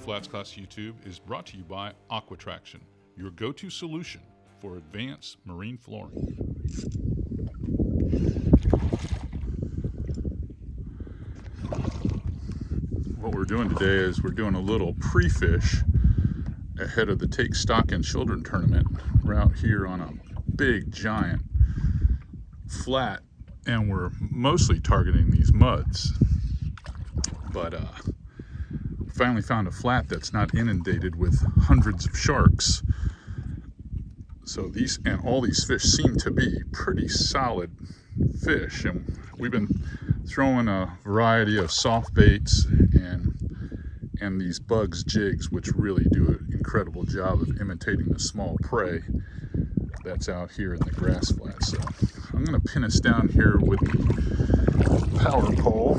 FlatsClass YouTube is brought to you by Aquatraction, your go-to solution for advanced marine flooring. What we're doing today is we're doing a little pre-fish ahead of the Take Stock in Children tournament. We're out here on a big giant flat and we're mostly targeting these muds, but finally found a flat that's not inundated with hundreds of sharks. So these and all these fish seem to be pretty solid fish, and we've been throwing a variety of soft baits and these bugs jigs, which really do an incredible job of imitating the small prey that's out here in the grass flat. So I'm going to pin us down here with the power pole,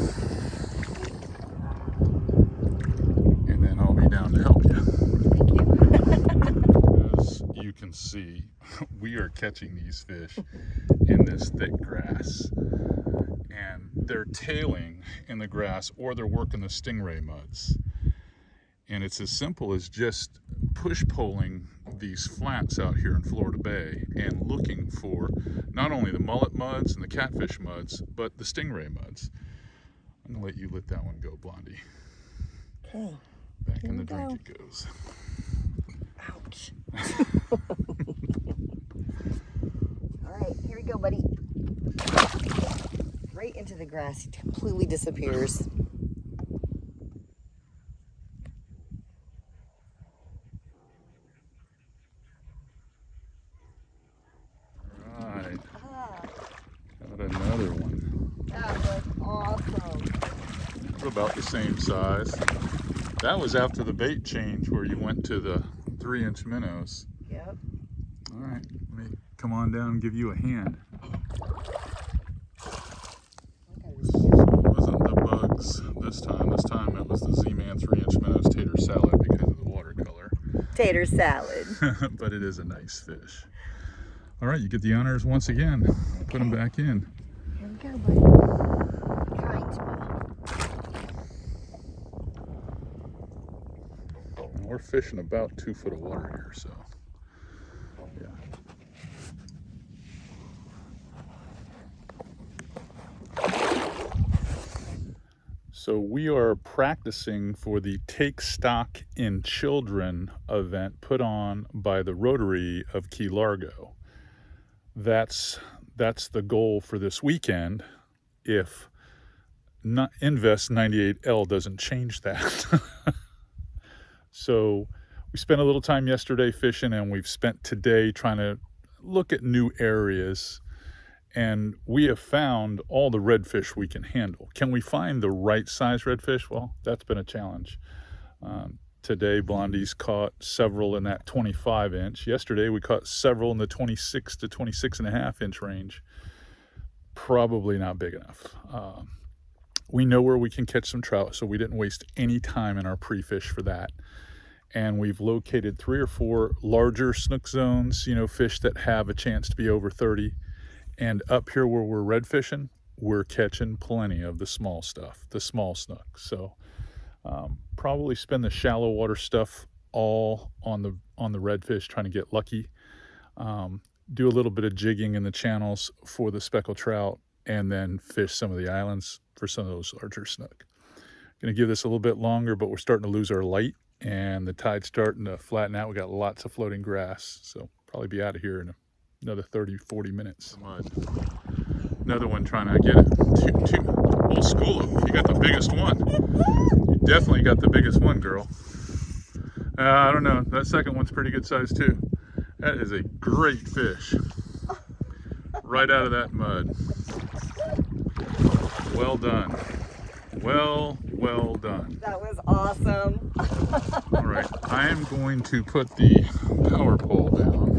and then I'll be down to help you. As you can see, we are catching these fish in this thick grass, and they're tailing in the grass or they're working the stingray muds. And it's as simple as just push poling these flats out here in Florida Bay and looking for not only the mullet muds and the catfish muds, but the stingray muds. I'm gonna let you let that one go, Blondie. Okay. Back in the drink it goes. Ouch. All right, here we go, buddy. Right into the grass. He completely disappears. Right. Got another one. That was awesome. They're about the same size. That was after the bait change where you went to the 3-inch minnows. Yep. All right, let me come on down and give you a hand. It wasn't the bugs this time. This time it was the Z-Man 3-inch minnows tater salad because of the watercolor. Tater salad. But it is a nice fish. All right, you get the honors once again. Put them back in. Here we go, buddy. Kind to me. And we're fishing about 2 foot of water here, so yeah. So we are practicing for the Take Stock in Children event put on by the Rotary of Key Largo. That's the goal for this weekend if Invest 98L doesn't change that. So we spent a little time yesterday fishing, and we've spent today trying to look at new areas, and we have found all the redfish we can handle. Can we find the right size redfish? Well, that's been a challenge. Today, Blondie's caught several in that 25-inch. Yesterday, we caught several in the 26 to 26.5-inch range. Probably not big enough. We know where we can catch some trout, so we didn't waste any time in our pre-fish for that. And we've located 3 or 4 larger snook zones, you know, fish that have a chance to be over 30. And up here where we're red fishing, we're catching plenty of the small stuff, the small snook. So probably spend the shallow water stuff all on the redfish, trying to get lucky. Do a little bit of jigging in the channels for the speckled trout, and then fish some of the islands for some of those larger snook. Going to give this a little bit longer, but we're starting to lose our light, and the tide's starting to flatten out. We got lots of floating grass, so probably be out of here in another 30-40 minutes. Another one trying to get it. Two. We'll school him. You got the biggest one. You definitely got the biggest one, girl. I don't know. That second one's pretty good size too. That is a great fish. Right out of that mud. Well done. Well done. That was awesome. All right, I am going to put the power pole down.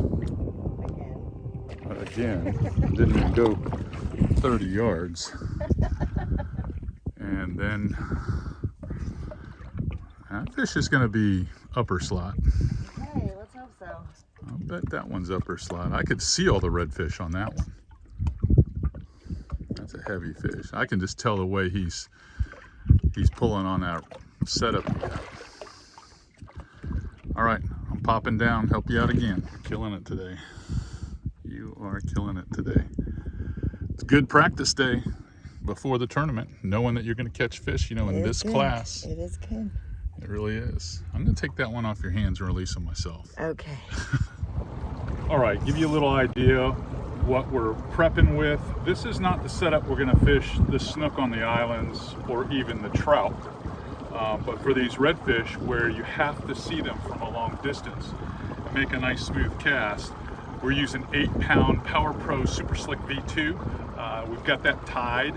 Again. Didn't even go 30 yards. And then that fish is going to be upper slot. Okay, let's hope so. I'll bet that one's upper slot. I could see all the redfish on that one. That's a heavy fish. I can just tell the way he's pulling on that setup he got. All right, I'm popping down, help you out again. Killing it today. You are killing it today. It's a good practice day before the tournament, knowing that you're going to catch fish, you know, in this class. It is good. It really is. I'm going to take that one off your hands and release them myself. Okay. All right, give you a little idea what we're prepping with. This is not the setup we're going to fish the snook on the islands or even the trout. But for these redfish, where you have to see them from a long distance and make a nice smooth cast, we're using 8-pound Power Pro Super Slick V2. We've got that tied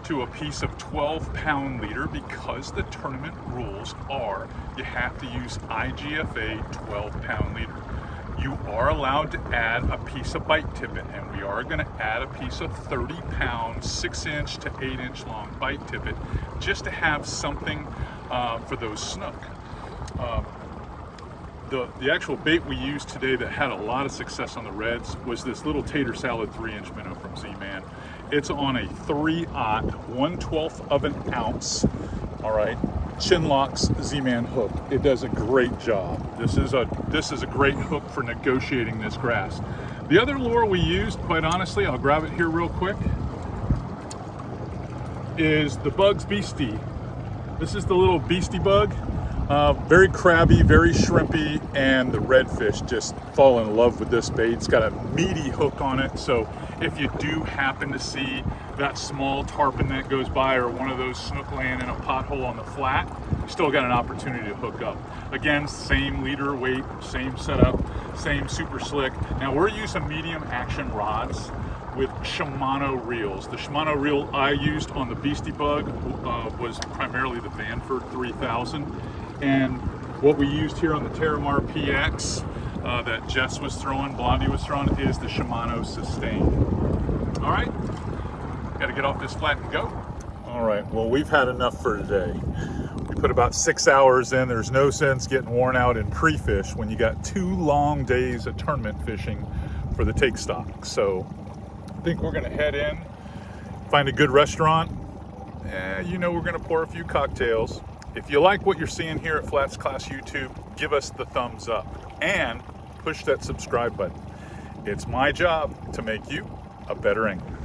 to a piece of 12-pound leader because the tournament rules are you have to use IGFA 12-pound leader. You are allowed to add a piece of bite tippet, and we are going to add a piece of 30-pound, 6-inch to 8-inch long bite tippet just to have something for those snook. The actual bait we used today that had a lot of success on the reds was this little tater salad 3-inch minnow from Z-Man. It's on a 3/0, 1/12 of an ounce, all right, Chinlock's Z-Man hook. It does a great job. This is a great hook for negotiating this grass. The other lure we used, quite honestly, I'll grab it here real quick, is the Bugs Beastie. This is the little beastie bug. Very crabby, very shrimpy, and the redfish just fall in love with this bait. It's got a meaty hook on it, so if you do happen to see that small tarpon that goes by or one of those snook laying in a pothole on the flat, you still got an opportunity to hook up. Again, same leader weight, same setup, same super slick. Now we're using medium action rods with Shimano reels. The Shimano reel I used on the Beastie Bug was primarily the Vanford 3000. And what we used here on the Terramar PX that Jess was throwing, Blondie was throwing, is the Shimano Sustain. All right, got to get off this flat and go. All right, well, we've had enough for today. We put about 6 hours in. There's no sense getting worn out in pre-fish when you got 2 long days of tournament fishing for the take stock. So I think we're gonna head in, find a good restaurant. You know, we're gonna pour a few cocktails. If you like what you're seeing here at FlatsClass YouTube, give us the thumbs up and push that subscribe button. It's my job to make you a better angler.